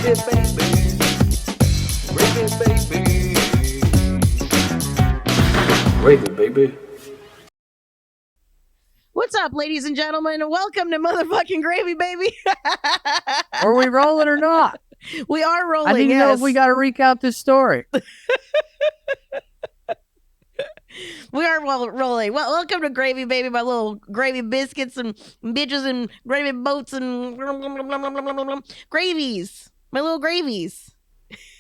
Gravy, baby. What's up, ladies and gentlemen? Welcome to motherfucking Gravy, baby. Are we rolling or not? We are rolling. I need to know if we got to recount this story. We are rolling. Well, welcome to Gravy, baby, my little gravy biscuits and bitches and gravy boats and gravies. My little gravies.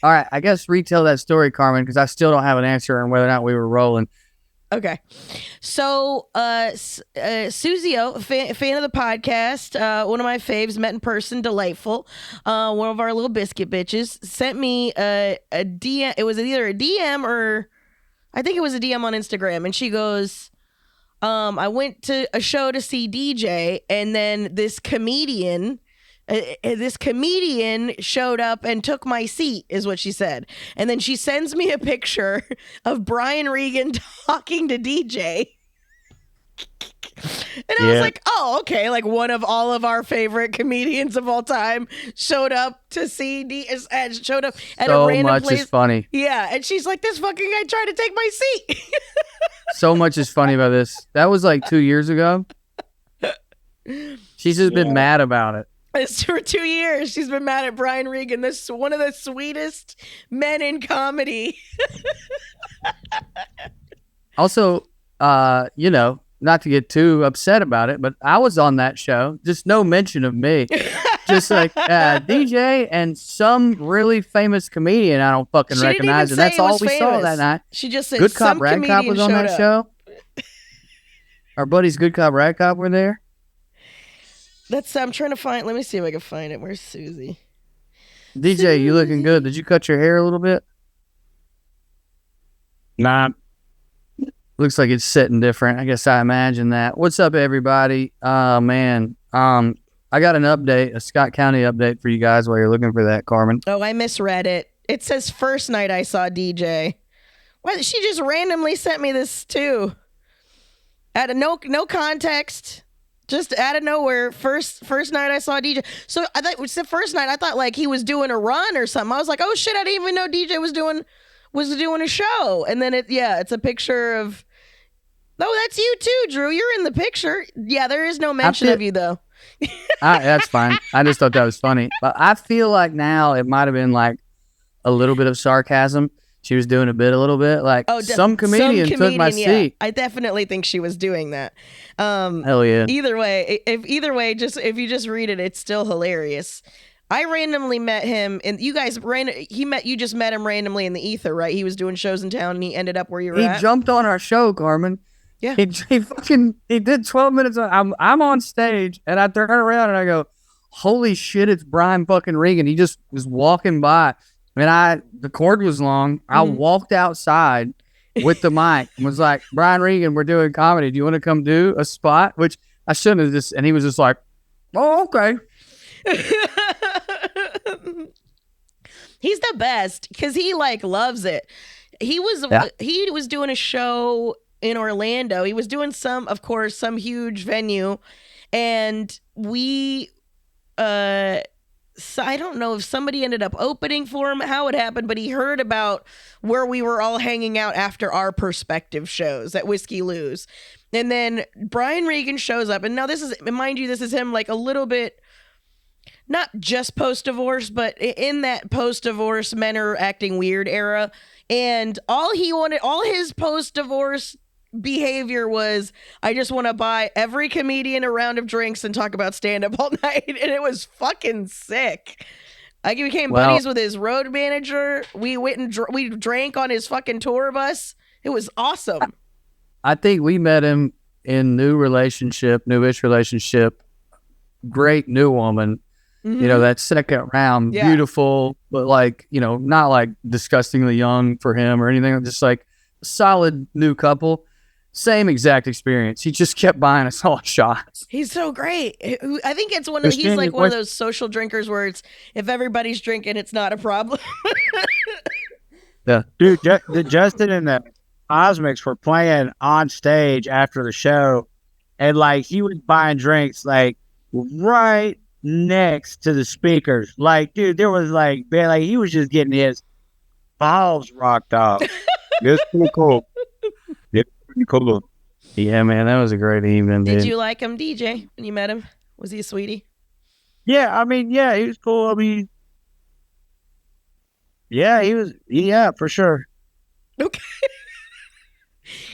All right, I guess retell that story, Carmen, because I still don't have an answer on whether or not we were rolling. Okay. So, Suzio, fan of the podcast, one of my faves, met in person, delightful. One of our little biscuit bitches sent me a DM. It was either a DM or I think it was a DM on Instagram. And she goes, I went to a show to see DJ, and then this comedian showed up and took my seat, is what she said. And then she sends me a picture of Brian Regan talking to DJ. And I was like, oh, okay. Like one of all of our favorite comedians of all time showed up to see showed up at a random place. So much is funny. Yeah. And she's like, this fucking guy tried to take my seat. So much is funny about this. That was like 2 years ago. She's just been mad about it. It's for 2 years. She's been mad at Brian Regan, this one of the sweetest men in comedy. Also, not to get too upset about it, but I was on that show. Just no mention of me. Just like DJ and some really famous comedian I don't fucking recognize. And that's all we saw that night. She just said Good Cop, Rad Cop was on that show. Our buddies Good Cop, Rad Cop were there. I'm trying to find. Let me see if I can find it. Where's Susie? DJ, Susie. You looking good. Did you cut your hair a little bit? Nah. Looks like it's sitting different. I guess I imagine that. What's up, everybody? Man. I got an update, a Scott County update for you guys while you're looking for that, Carmen. Oh, I misread it. It says first night I saw DJ. Why? She just randomly sent me this too. Out of no context. Just out of nowhere, first night I saw DJ. So I thought it was the first night. I thought like he was doing a run or something. I was like, oh shit, I didn't even know DJ was doing a show. And then it's a picture of. Oh, that's you too, Drew. You're in the picture. Yeah, there is no mention of you though. That's fine. I just thought that was funny. But I feel like now it might have been like a little bit of sarcasm. She was doing a little bit. Like some comedian took my seat. I definitely think she was doing that. Hell yeah. Either way, if you just read it, it's still hilarious. I randomly met him, and you guys you just met him randomly in the ether, right? He was doing shows in town, and he ended up where you were at. He jumped on our show, Carmen. Yeah. He did 12 minutes. I'm on stage, and I turn around and I go, "Holy shit! It's Brian fucking Regan." He just was walking by. And the cord was long. I walked outside with the mic and was like, Brian Regan, we're doing comedy. Do you want to come do a spot? Which I shouldn't have just, and he was just like, oh, okay. He's the best because he like loves it. He was doing a show in Orlando. He was doing some huge venue. And so I don't know if somebody ended up opening for him, how it happened, but he heard about where we were all hanging out after our perspective shows at Whiskey Lou's. And then Brian Regan shows up. And now this is him like a little bit, not just post-divorce, but in that post-divorce men are acting weird era. And all his post-divorce behavior was, I just want to buy every comedian a round of drinks and talk about stand-up all night. And it was fucking sick. I became buddies with his road manager. We went and we drank on his fucking tour bus. It was awesome. I think we met him in newish relationship. Great new woman. Mm-hmm. That second round, beautiful, but like, not like disgustingly young for him or anything. Just like a solid new couple. Same exact experience. He just kept buying us all shots. He's so great. I think it's he's like one of those social drinkers where it's, if everybody's drinking, it's not a problem. Yeah. Dude, Justin and the Cosmics were playing on stage after the show, and like he was buying drinks like right next to the speakers. Like, dude, there was like, man, like he was just getting his balls rocked off. It's pretty cool. It's pretty cool. Yeah, man, that was a great evening. Did dude. you like him, DJ, when you met him? Was he a sweetie? Yeah, I mean, yeah, he was cool. I mean, yeah, he was. Yeah, for sure. Okay.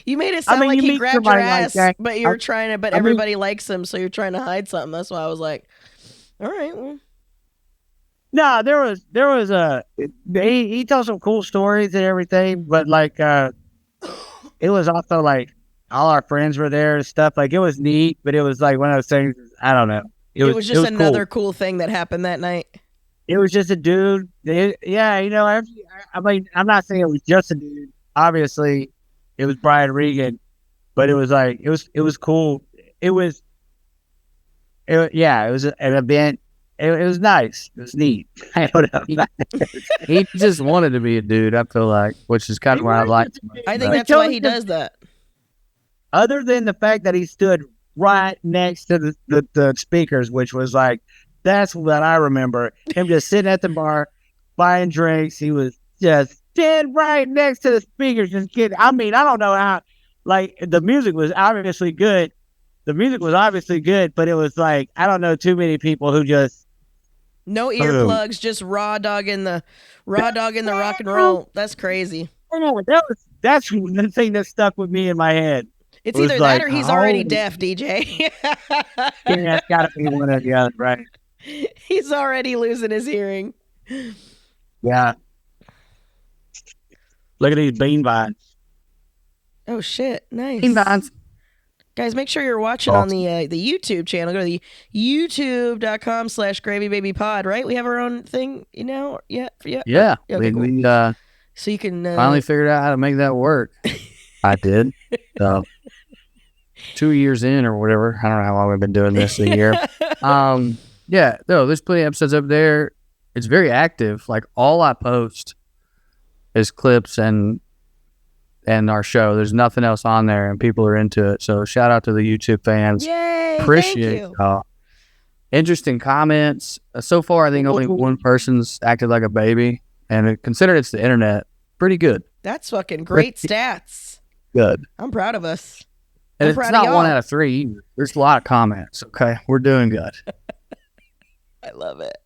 You made it sound like you he meet grabbed your somebody like ass, that. but you're trying to. But I mean- everybody likes him, so you're trying to hide something. That's why I was like, all right, well, No, there was a he tells some cool stories and everything, but like it was also like all our friends were there and stuff. Like it was neat, but it was like one of those things. I don't know. it was just another cool. cool thing that happened that night. It was just a dude. Yeah, you know. I mean, I'm not saying it was just a dude. Obviously, it was Brian Regan, but it was like it was cool. It was an event. It was nice. It was neat. I don't know. He just wanted to be a dude, I feel like, which is kind of why I liked him. I think But that's why he does that. Other than the fact that he stood right next to the speakers, which was like, that's what I remember. Him just sitting at the bar, buying drinks. He was just dead right next to the speakers, just kidding. I mean, I don't know how, like, the music was obviously good. The music was obviously good, but it was like, I don't know too many people who just, No earplugs, just raw dog in the rock and roll. That's crazy. that's the thing that stuck with me in my head. It's It was either like, that or he's already holy- deaf, DJ. Yeah, that's got to be one or the other, right? He's already losing his hearing. Yeah. Look at these bean vines. Oh shit! Nice. He finds Guys, make sure you're watching on the YouTube channel. Go to the youtube.com/gravybabypod, right? We have our own thing, you know? Yeah. Yeah, Okay, cool. we So you can finally figured out how to make that work. I did. 2 years in or whatever. I don't know how long we've been doing this, a year. Yeah, no, there's plenty of episodes up there. It's very active. Like all I post is clips and our show. There's nothing else on there, and people are into it. So shout out to the YouTube fans. Yay! Appreciate thank you. y'all. Interesting comments. So far, I think only one person's acted like a baby, and consider it's the internet. Pretty good. That's fucking great stats. Good. I'm proud of us. And I'm it's proud not of 1 y'all. out of 3 either. There's a lot of comments. Okay, we're doing good. I love it.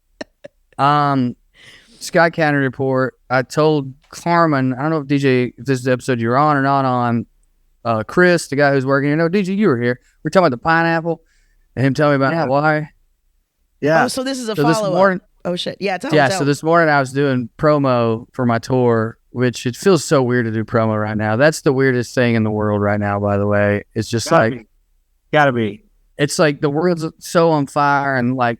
Sky County report. I told Carmen, I don't know if DJ, if this is the episode you're on or not on. Chris, the guy who's working here. No, DJ, you were here. We're talking about the pineapple and him telling me about Hawaii. Yeah. Oh, so this is a So this follow-up. morning, Oh shit! Yeah, tell yeah. tell So this morning I was doing promo for my tour, which it feels so weird to do promo right now. That's the weirdest thing in the world right now. By the way, it's just Gotta be. it's like the world's so on fire, and like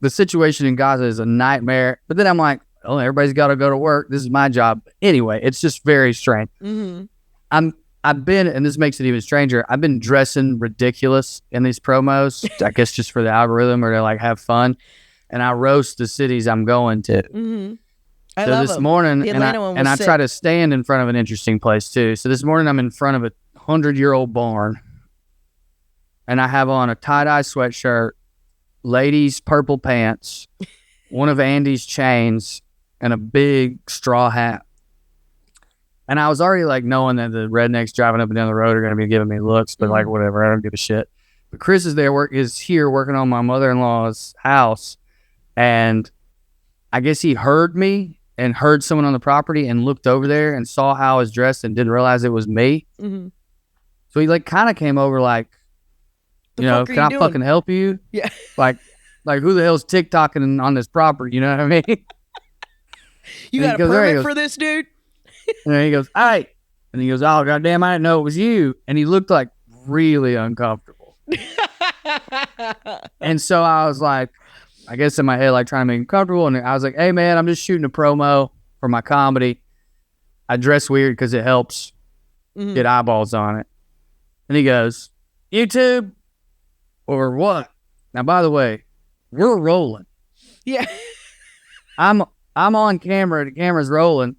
the situation in Gaza is a nightmare. But then I'm like, oh, everybody's got to go to work. This is my job. Anyway, it's just very strange. Mm-hmm. I've been, and this makes it even stranger, I've been dressing ridiculous in these promos, I guess just for the algorithm or to like have fun. And I roast the cities I'm going to. Mm-hmm. I So love this them. morning, The and Atlanta one was I sick. try to stand in front of an interesting place too. So this morning I'm in front of a 100-year-old barn, and I have on a tie-dye sweatshirt, ladies' purple pants, one of Andy's chains, and a big straw hat. And I was already like knowing that the rednecks driving up and down the road are going to be giving me looks, but like whatever, I don't give a shit. But Chris is here working on my mother-in-law's house, and I guess he heard me and heard someone on the property and looked over there and saw how I was dressed and didn't realize it was me. Mm-hmm. So he like kind of came over like, The you know, fuck are can you I doing? fucking help you? Yeah. Like who the hell's TikToking on this property? You know what I mean? You And got he a goes, there he permit goes. for this, dude? And then he goes, hey. And he goes, oh, goddamn, I didn't know it was you. And he looked like really uncomfortable. And so I was like, I guess in my head, like trying to make him comfortable. And I was like, hey, man, I'm just shooting a promo for my comedy. I dress weird because it helps Mhm. get eyeballs on it. And he goes, YouTube or what? Now, by the way, we're rolling. Yeah. I'm on camera. The camera's rolling.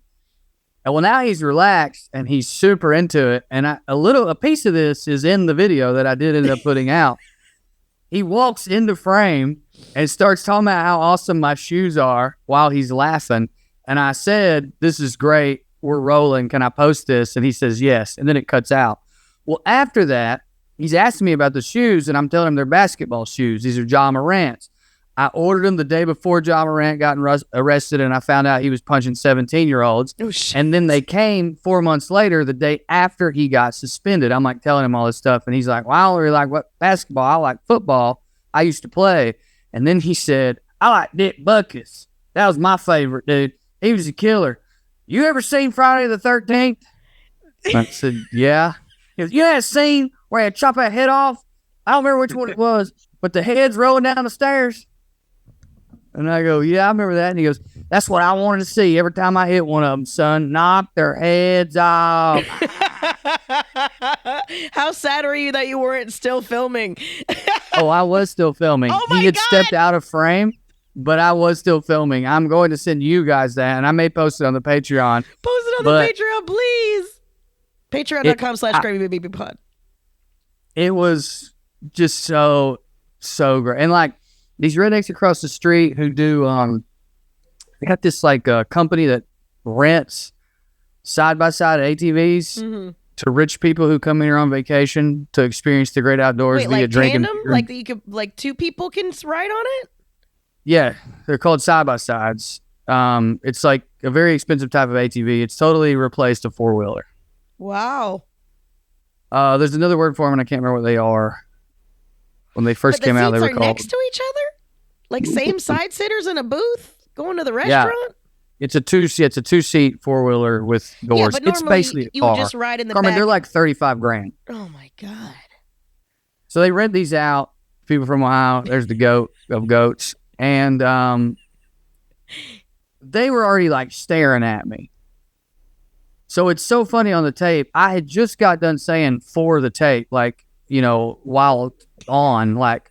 And well, now he's relaxed and he's super into it. And a piece of this is in the video that I did end up putting out. he walks into frame and starts talking about how awesome my shoes are while he's laughing. And I said, "This is great. We're rolling. Can I post this?" And he says, "Yes." And then it cuts out. Well, after that, he's asking me about the shoes, and I'm telling him they're basketball shoes. These are Ja Morant's. I ordered them the day before Ja Morant got arrested, and I found out he was punching 17-year-olds. Oh, shit. And then they came 4 months later, the day after he got suspended. I'm like telling him all this stuff, and he's like, "Well, I don't really like what basketball. I like football. I used to play." And then he said, "I like Dick Butkus. That was my favorite, dude. He was a killer. You ever seen Friday the 13th? I said, "Yeah." He goes, "You had a scene where he had chop that head off? I don't remember which one it was, but the head's rolling down the stairs." And I go, "Yeah, I remember that." And he goes, "That's what I wanted to see every time I hit one of them, son. Knock their heads off." How sad were you that you weren't still filming? Oh, I was still filming. Oh my He had God. stepped out of frame, but I was still filming. I'm going to send you guys that, and I may post it on the Patreon. Post it on But- the Patreon, please. Patreon.com/GravyBabyPod. It was just so great. And like these rednecks across the street who do they got this like company that rents side-by-side ATVs Mm-hmm. to rich people who come here on vacation to experience the great outdoors Wait, via like drinking tandem? beer. Like that you could, like two people can ride on it? Yeah, they're called side-by-sides. It's like a very expensive type of ATV. It's totally replaced a four-wheeler. Wow. There's another word for them, and I can't remember what they are. When they first But came the out, they seats were are called... next to each other? Like same side sitters in a booth going to the restaurant? It's a two-seat four-wheeler with doors. Yeah, but It's normally basically a you car. would just ride in the Carmen, back. they're like $35,000. Oh my God. So they rent these out. People from Ohio. There's the goat of goats, and they were already like staring at me. So it's so funny on the tape. I had just got done saying for the tape, like, you know, while on, like,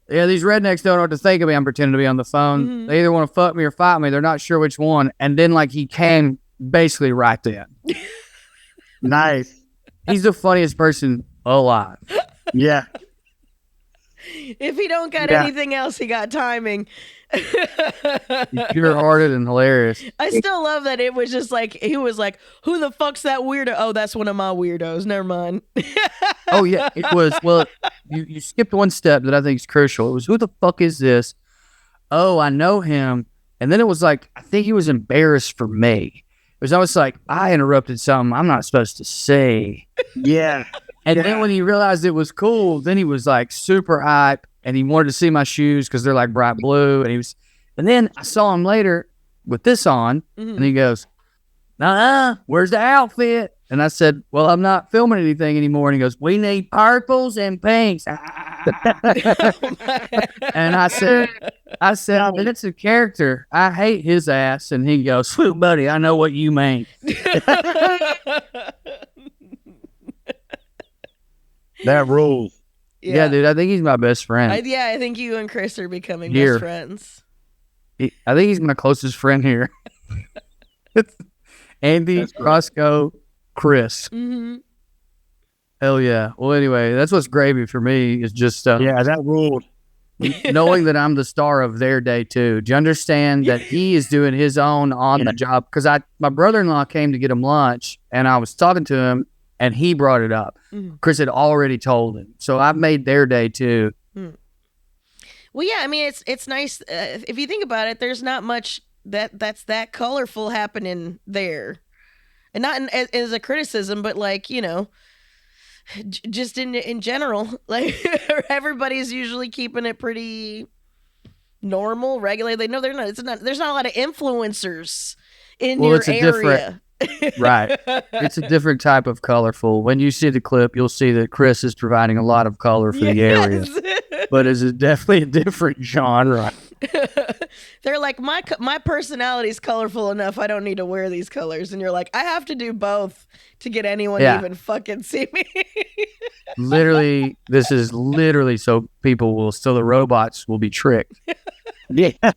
yeah, these rednecks don't know what to think of me. I'm pretending to be on the phone. Mhm. They either want to fuck me or fight me. They're not sure which one. And then, like, he came basically right then. Nice. He's the funniest person alive. Yeah. If he don't got Yeah. anything else, he got timing. He's pure-hearted and hilarious. I still love that it was just like, he was like, "Who the fuck's that weirdo?" Oh, that's one of my weirdos. Never mind. Oh, yeah. It was, well, you skipped one step that I think is crucial. It was, who the fuck is this? Oh, I know him. And then it was like, I think he was embarrassed for me. It was almost like, I interrupted something I'm not supposed to say. Yeah. And then when he realized it was cool, then he was like super hype and he wanted to see my shoes because they're like bright blue. And then I saw him later with this on and he goes, where's the outfit? And I said, well, I'm not filming anything anymore. And he goes, we need purples and pinks. And I said, it's a character. I hate his ass. And he goes, "Sweet buddy, I know what you mean." That rules. Yeah, dude, I think he's my best friend. I think you and Chris are becoming Here. best friends. I think he's my closest friend here. Andy, That's great. Roscoe, Chris. Mm-hmm. Hell yeah. Well, anyway, that's what's gravy for me is just Yeah, that ruled. knowing that I'm the star of their day too. Do you understand that he is doing his own on the job? Because my brother-in-law came to get him lunch, and I was talking to him, and he brought it up. Chris had already told him, so I've made their day too. Well, yeah, I mean, it's nice. If you think about it, there's not much that's that colorful happening there. And not as a criticism, but like, you know, just in general, like everybody's usually keeping it pretty normal, regular. They know there's not a lot of influencers in your It's a area. Right. It's a different type of colorful. When you see the clip, you'll see that Chris is providing a lot of color for the area. But it's definitely a different genre. They're like, my personality is colorful enough. I don't need to wear these colors. And you're like, I have to do both to get anyone to even fucking see me. Literally, this is literally so the robots will be tricked. Yeah. Then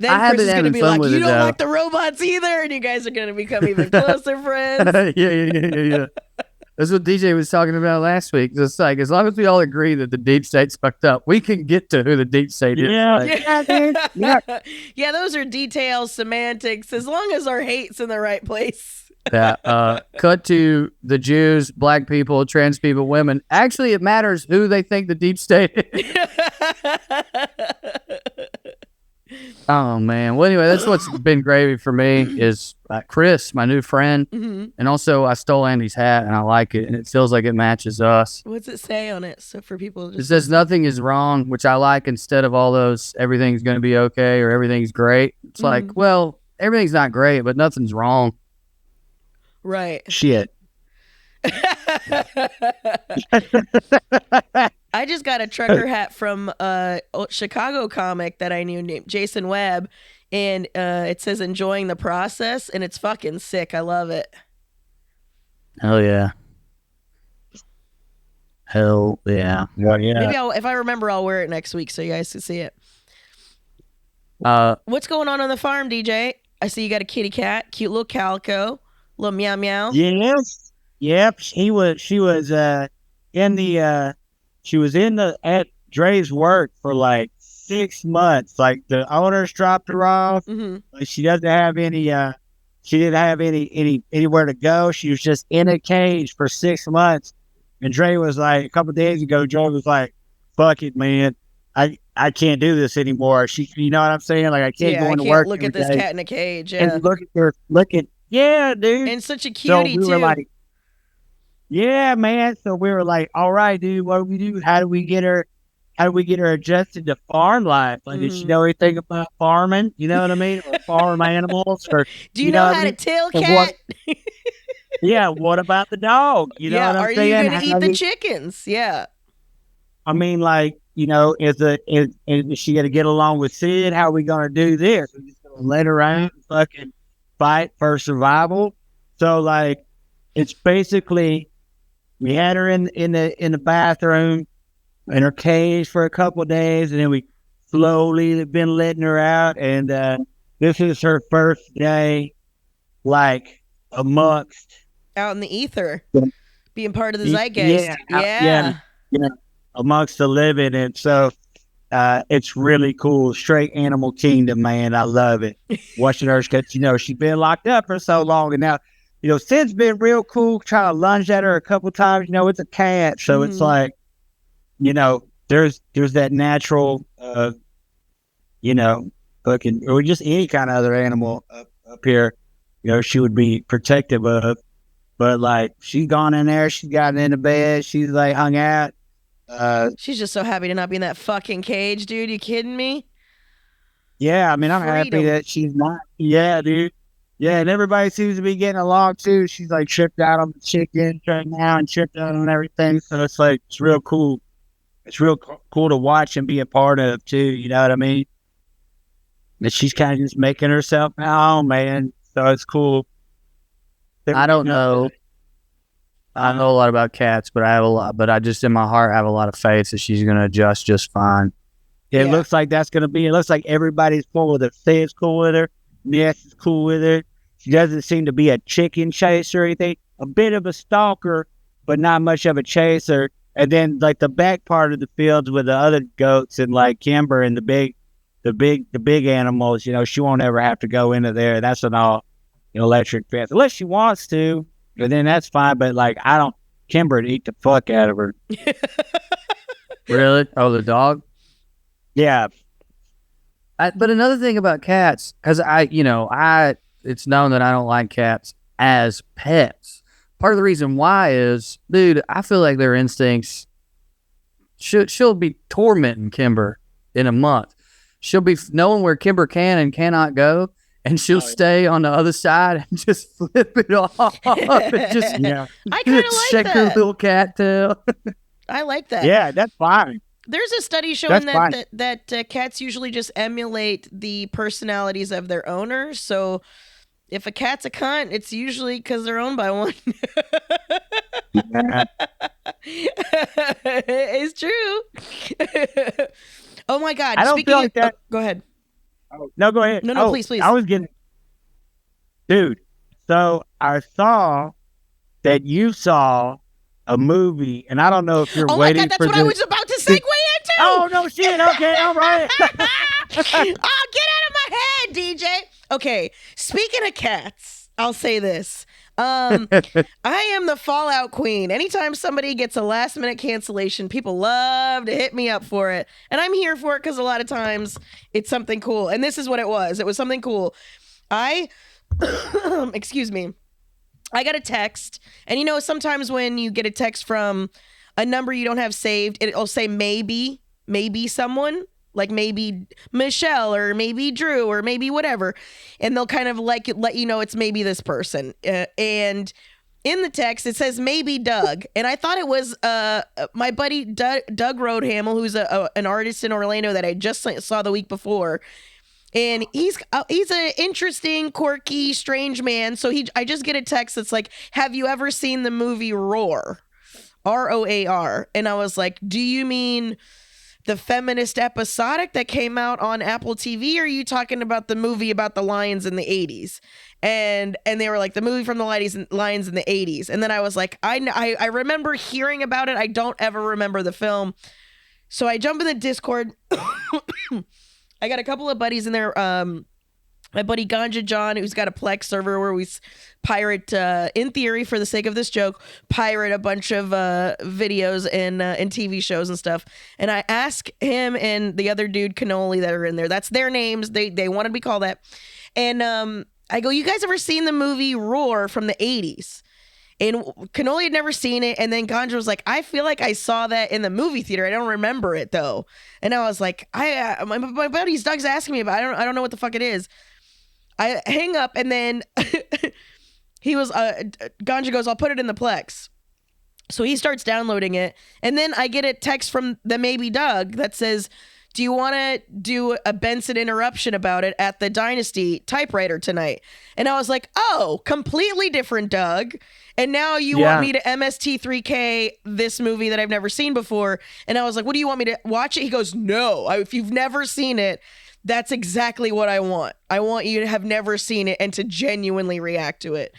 I have Chris been is going to having be fun like, with you it, don't though. like the robots either. And you guys are going to become even closer friends. Yeah. That's what DJ was talking about last week. Just like, as long as we all agree that the deep state's fucked up, we can get to who the deep state is. Yeah. Like, dude. Yeah. Yeah, those are details, semantics, as long as our hate's in the right place. yeah. Cut to the Jews, black people, trans people, women. Actually, it matters who they think the deep state is. Oh man. Well, anyway, that's what's been gravy for me is Chris, my new friend, and also I stole Andy's hat and I like it and it feels like it matches us. What's it say on it? So for people, It says nothing is wrong, which I like instead of all those everything's going to be okay or everything's great. It's like, well, everything's not great, but nothing's wrong. Right. Shit. I just got a trucker hat from a Chicago comic that I knew named Jason Webb, and it says enjoying the process, and it's fucking sick. I love it. Hell yeah. Hell yeah. Well, yeah. Maybe if I remember, I'll wear it next week so you guys can see it. What's going on the farm, DJ? I see you got a kitty cat, cute little calico, little meow meow. Yes. Yep. She was at Dre's work for like 6 months. Like the owners dropped her off. Like she doesn't have any she didn't have anywhere to go. She was just in a cage for 6 months. And Dre was like, a couple of days ago, Dre was like, fuck it, man. I can't do this anymore. You know what I'm saying? Like I can't go into work. Look at this cat in a cage. Yeah. And look at yeah, dude. And such a cutie so we too. Were like, yeah, man. So we were like, all right, dude, what do we do? How do we get her adjusted to farm life? Like, did she know anything about farming? You know what I mean? Or farm animals? Or do you know how to till cat? Yeah, what about the dog? You know what I'm saying? Are you going to eat the chickens? Yeah. I mean, like, you know, is she going to get along with Sid? How are we going to do this? We're just going to let her out and fucking fight for survival? So, like, it's basically, we had her in the bathroom in her cage for a couple of days, and then we slowly have been letting her out. And this is her first day, like, amongst out in the ether, being part of the zeitgeist. Yeah, amongst the living. And so it's really cool. Straight animal kingdom, man. I love it. Watching her, because, you know, she's been locked up for so long. And now, you know, Sid's been real cool, trying to lunge at her a couple times. You know, it's a cat. So it's like, you know, there's that natural, you know, fucking, or just any kind of other animal up here, you know, she would be protective of. But like, she's gone in there, she's gotten into bed, she's like hung out. She's just so happy to not be in that fucking cage, dude. You kidding me? Yeah, I mean, I'm happy that she's not. Yeah, dude. Yeah, and everybody seems to be getting along too. She's like tripped out on the chickens right now and tripped out on everything. So it's like, it's real cool. It's real cool to watch and be a part of too. You know what I mean? And she's kind of just making herself at home, man. So it's cool. I don't know. I know a lot about cats, but I just in my heart have a lot of faith that she's going to adjust just fine. It looks like that's going to be, it looks like everybody's cool with her. Say's cool with her. Ness is cool with her. She doesn't seem to be a chicken chaser or anything. A bit of a stalker, but not much of a chaser. And then like the back part of the fields with the other goats and like Kimber and the big animals, you know, she won't ever have to go into there. That's an all electric fence, unless she wants to, but then that's fine. But like, Kimber would eat the fuck out of her. Really? Oh, the dog? Yeah. But another thing about cats, because it's known that I don't like cats as pets. Part of the reason why is, dude, I feel like their instincts, she'll be tormenting Kimber in a month. She'll be knowing where Kimber can and cannot go, and she'll stay on the other side and just flip it off. And just, I kind of like shake her little cat tail. I like that. Yeah, that's fine. There's a study showing that cats usually just emulate the personalities of their owners. So if a cat's a cunt, it's usually because they're owned by one. It's true. Oh my God. I don't feel like that. Go ahead. No, go ahead. No, please. I was getting, dude. So I saw that you saw a movie, and I don't know if you're Oh my waiting God, that's for what I was about to segue into. Oh no, shit. Okay, all right. Oh, get out of my head, DJ. Okay, speaking of cats, I'll say this. I am the Fallout Queen. Anytime somebody gets a last minute cancellation, people love to hit me up for it. And I'm here for it because a lot of times it's something cool. And this is what it was. It was something cool. Excuse me. I got a text. And you know, sometimes when you get a text from a number you don't have saved, it'll say maybe someone. Like maybe Michelle or maybe Drew or maybe whatever. And they'll kind of like let you know it's maybe this person. And in the text, it says maybe Doug. And I thought it was my buddy Doug Roadhamel, who's an artist in Orlando that I just saw the week before. And he's an interesting, quirky, strange man. So I just get a text that's like, have you ever seen the movie Roar? ROAR. And I was like, do you mean the feminist episodic that came out on Apple TV? Or are you talking about the movie about the lions in the 80s? And they were like, the movie from the lions in the 80s. And then I was like, I remember hearing about it. I don't ever remember the film. So I jump in the Discord. I got a couple of buddies in there. My buddy Ganja John, who's got a Plex server where we pirate, in theory, for the sake of this joke, pirate a bunch of videos and TV shows and stuff. And I ask him and the other dude, Cannoli, that are in there. That's their names. They wanted to be called that. And I go, you guys ever seen the movie Roar from the 80s? And Cannoli had never seen it. And then Ganja was like, I feel like I saw that in the movie theater. I don't remember it, though. And I was like, my buddy's Doug's asking me about it. I don't know what the fuck it is. I hang up, and then he was Ganja goes, I'll put it in the Plex. So he starts downloading it, and then I get a text from the maybe Doug that says, do you want to do a Benson interruption about it at the Dynasty typewriter tonight? And I was like, oh, completely different Doug. And now you want me to MST3K this movie that I've never seen before. And I was like, what do you want me to watch it? He goes, no, if you've never seen it, that's exactly what I want. I want you to have never seen it and to genuinely react to it.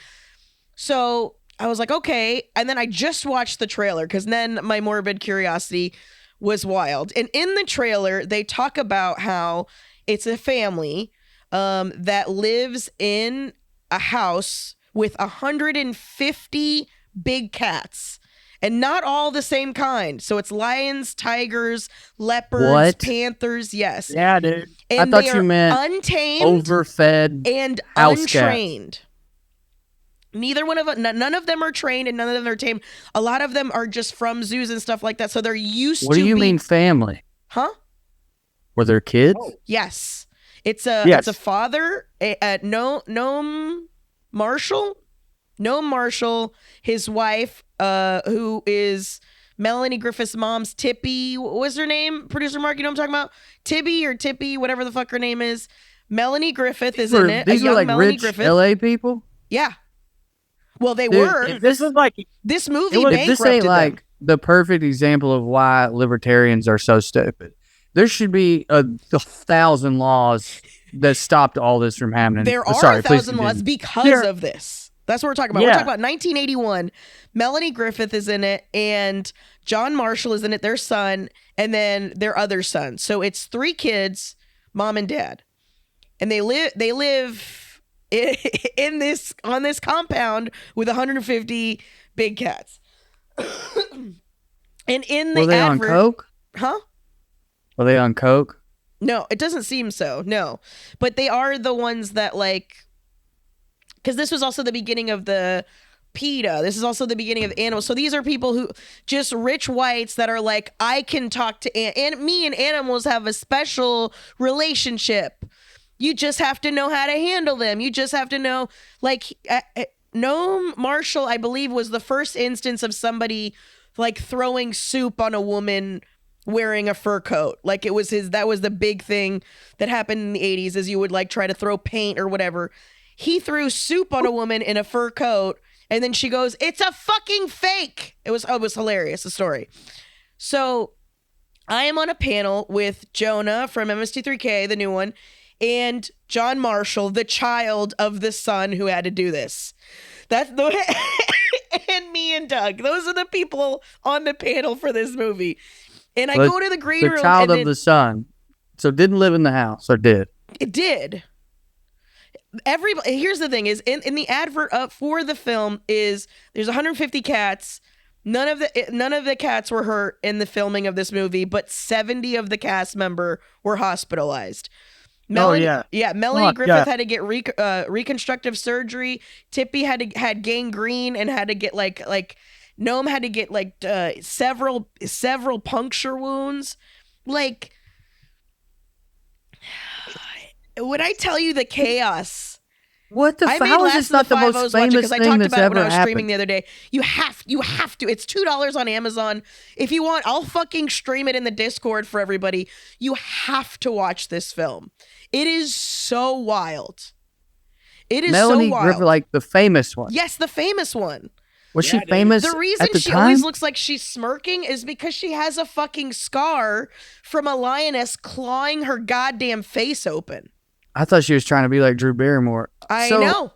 So I was like, okay. And then I just watched the trailer because then my morbid curiosity was wild. And in the trailer, they talk about how it's a family that lives in a house with 150 big cats. And not all the same kind. So it's lions, tigers, leopards, panthers. Yes. Yeah, dude. And I thought you meant untamed, overfed, and untrained. None of them are trained, and none of them are tamed. A lot of them are just from zoos and stuff like that. So they're used to. What do you mean family? Huh? Were there kids? Oh. Yes. It's a father, Noam Marshall, his wife, who is Melanie Griffith's mom's Tippy. What was her name? Producer Mark, you know what I'm talking about? Tibby or Tippy, whatever the fuck her name is. Melanie Griffith is in it. These are like Melanie rich Griffith. LA people? Yeah. Well, they were. This is like this movie. If this ain't like the perfect example of why libertarians are so stupid, there should be 1,000 laws that stopped all this from happening. There are 1,000 laws because of this. That's what we're talking about. Yeah. We're talking about 1981. Melanie Griffith is in it, and John Marshall is in it, their son, and then their other son. So it's 3 kids, mom and dad. And they live on this compound with 150 big cats. And in the Were they on coke? Huh? Were they on coke? No, it doesn't seem so. No. But they are the ones that because this was also the beginning of the PETA. This is also the beginning of animals. So these are people who just rich whites that are like, I can talk to and me and animals have a special relationship. You just have to know how to handle them. You just have to know, Noam Marshall, I believe, was the first instance of somebody throwing soup on a woman wearing a fur coat. That was the big thing that happened in the 80s, is you would try to throw paint or whatever. He threw soup on a woman in a fur coat, and then she goes, "It's a fucking fake." It was hilarious, the story. So I am on a panel with Jonah from MST3K, the new one, and John Marshall, the child of the son who had to do this. That's the and me and Doug. Those are the people on the panel for this movie. And I But go to the green the room. child and of the sun. So didn't live in the house, or did? It did. Here's the thing: is in the advert up for the film there's 150 cats. None of the cats were hurt in the filming of this movie, but 70 of the cast member were hospitalized. Melanie Griffith had to get reconstructive surgery. Tippy had gangrene and had to get like Noam had to get several puncture wounds. Like, when I tell you the chaos. What the fuck? How is this not the most famous thing that's ever happened? Streaming the other day. You have to. It's $2 on Amazon. If you want, I'll fucking stream it in the Discord for everybody. You have to watch this film. It is so wild. It is Melanie so wild. Griffith, like the famous one. Yes, the famous one. Was she famous? The reason at the she time? always looks like she's smirking is because she has a fucking scar from a lioness clawing her goddamn face open. I thought she was trying to be like Drew Barrymore. I know.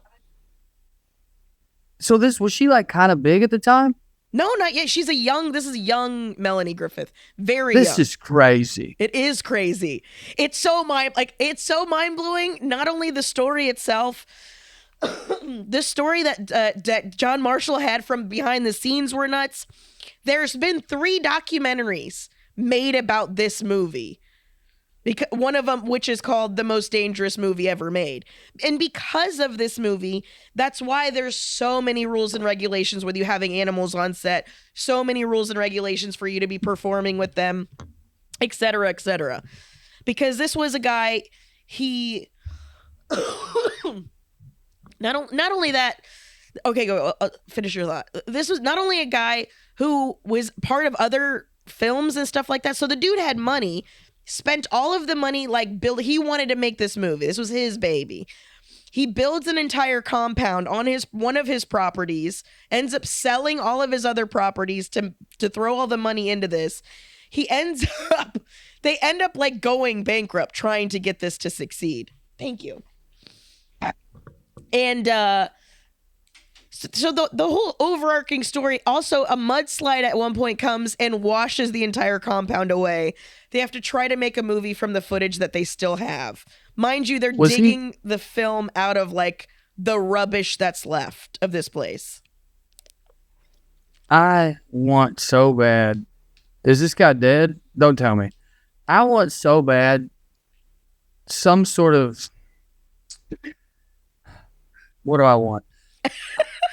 So was she like kind of big at the time? No, not yet. This is young Melanie Griffith. Very young. This is crazy. It is crazy. It's so mind-blowing. Not only the story itself, the story that John Marshall had from behind the scenes were nuts. There's been 3 documentaries made about this movie. Because one of them, which is called The Most Dangerous Movie Ever Made. And because of this movie, that's why there's so many rules and regulations with you having animals on set, so many rules and regulations for you to be performing with them, et cetera, et cetera. Because this was a guy, he... not only that... Okay, go finish your thought. This was not only a guy who was part of other films and stuff like that. So the dude had money... Spent all of the money, he wanted to make this movie. This was his baby. He builds an entire compound on one of his properties, ends up selling all of his other properties to throw all the money into this. They end up going bankrupt trying to get this to succeed. Thank you. And, so the whole overarching story, also a mudslide at one point comes and washes the entire compound away. They have to try to make a movie from the footage that they still have. Mind you, they're digging the film out of the rubbish that's left of this place. I want so bad. Is this guy dead? Don't tell me. I want so bad some sort of... What do I want?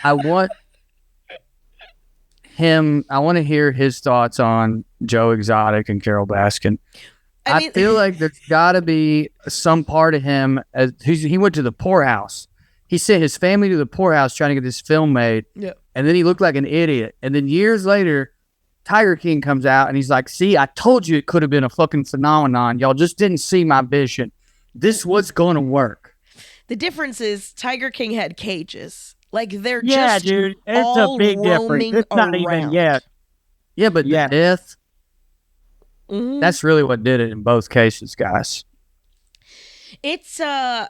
I want to hear his thoughts on Joe Exotic and Carol Baskin. I feel like there's got to be some part of him. He went to the poorhouse. He sent his family to the poorhouse trying to get this film made. Yeah. And then he looked like an idiot. And then years later, Tiger King comes out and he's like, see, I told you it could have been a fucking phenomenon. Y'all just didn't see my vision. This was going to work. The difference is Tiger King had cages. They're dude, it's a big difference. It's not even yet. Yeah, but the death, that's really what did it in both cases, guys. It's well,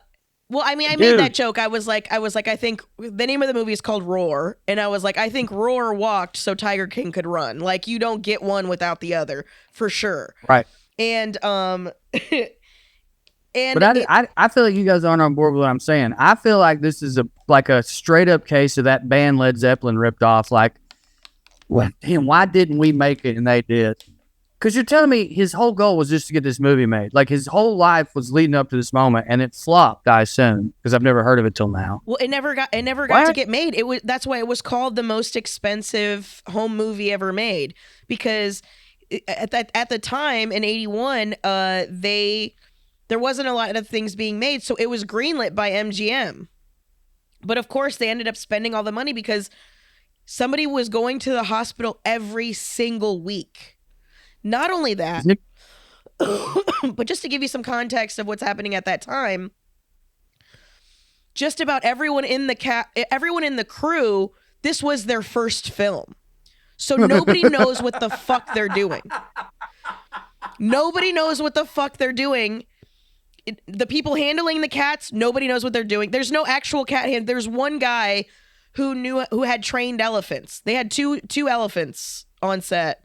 I mean, I made that joke. I was like, I think the name of the movie is called Roar, and I was like, I think Roar walked so Tiger King could run. You don't get one without the other, for sure. Right. And but I feel like you guys aren't on board with what I'm saying. I feel like this is a straight up case of that band Led Zeppelin ripped off. Why didn't we make it and they did? Because you're telling me his whole goal was just to get this movie made. His whole life was leading up to this moment, and it flopped. I assume because I've never heard of it till now. Well, it never got to get made. That's why it was called the most expensive home movie ever made, because at the time in '81, there wasn't a lot of things being made, so it was greenlit by MGM. But of course, they ended up spending all the money because somebody was going to the hospital every single week. Not only that, but just to give you some context of what's happening at that time, just about everyone in the crew, this was their first film. So nobody knows what the fuck they're doing. Nobody knows what the fuck they're doing. The people handling the cats, nobody knows what they're doing. There's no actual cat hand. There's one guy who had trained elephants. They had two elephants on set.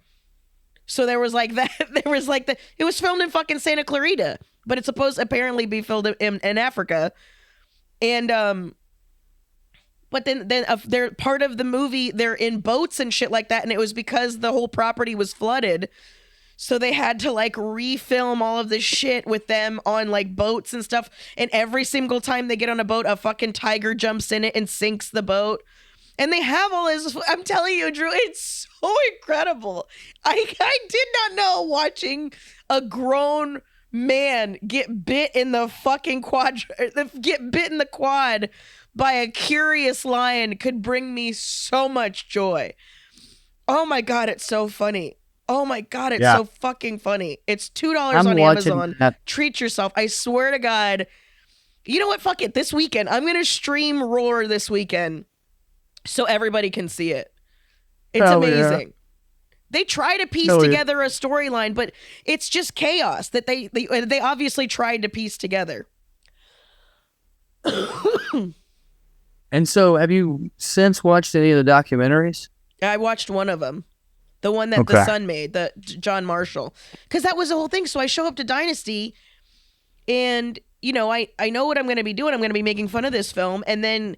So there was like that. It was filmed in fucking Santa Clarita, but it's supposed to apparently be filmed in Africa. And but then they're part of the movie. They're in boats and shit like that, and it was because the whole property was flooded. So they had to like refilm all of this shit with them on like boats and stuff. And every single time they get on a boat, a fucking tiger jumps in it and sinks the boat. And they have all this. I'm telling you, Drew, it's so incredible. I did not know watching a grown man get bit in the fucking quad by a curious lion could bring me so much joy. Oh my God, it's so funny. Oh my God, it's so fucking funny. It's $2 on Amazon. Treat yourself. I swear to God. You know what? Fuck it. This weekend, I'm going to stream Roar this weekend so everybody can see it. It's amazing. Yeah. They try to piece together a storyline, but it's just chaos that they obviously tried to piece together. And so, have you since watched any of the documentaries? I watched one of them. The one that the son made, the John Marshall. Because that was the whole thing. So I show up to Dynasty and, you know, I know what I'm going to be doing. I'm going to be making fun of this film. And then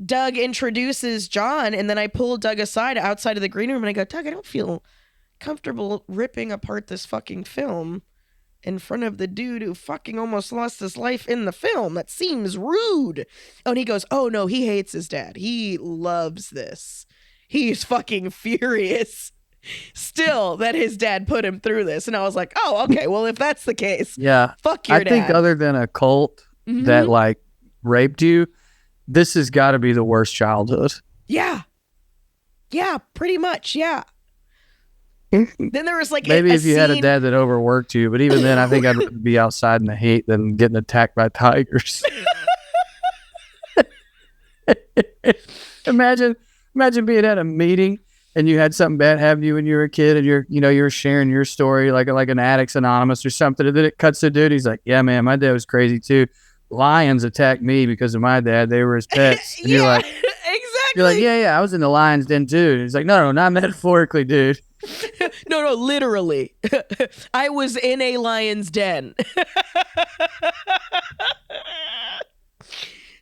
Doug introduces John, and then I pull Doug aside outside of the green room and I go, Doug, I don't feel comfortable ripping apart this fucking film in front of the dude who fucking almost lost his life in the film. That seems rude. Oh, and he goes, oh no, he hates his dad. He loves this. He's fucking furious still that his dad put him through this. And I was like, oh, okay, well, if that's the case, fuck your dad. I think other than a cult that like raped you, this has got to be the worst childhood. Yeah. Yeah, pretty much. Yeah. Then there was like maybe if you had a dad that overworked you, but even then I think I'd be outside in the heat than getting attacked by tigers. Imagine being at a meeting and you had something bad happen to you when you were a kid and you're sharing your story like an Addicts Anonymous or something, and then it cuts to dude, he's like, yeah man, my dad was crazy too. Lions attacked me because of my dad. They were his pets. And you're like, exactly. You're like, yeah, I was in the lion's den too. And he's like, no, not metaphorically, dude. No, literally. I was in a lion's den.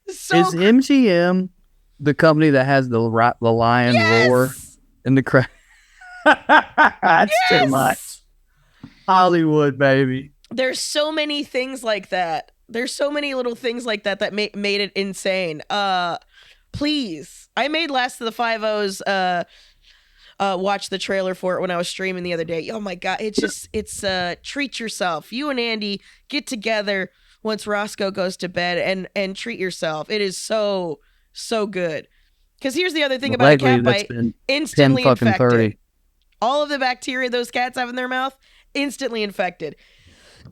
Is MGM the company that has the lion roar in the crowd? That's too much. Hollywood, baby. There's so many things like that. There's so many little things like that made it insane. Please. I made Last of the Five-O's watch the trailer for it when I was streaming the other day. Oh my God. It's treat yourself. You and Andy get together once Roscoe goes to bed and treat yourself. It is so good. Because here's the other thing about a cat bite. Instantly infected. 30. All of the bacteria those cats have in their mouth, instantly infected.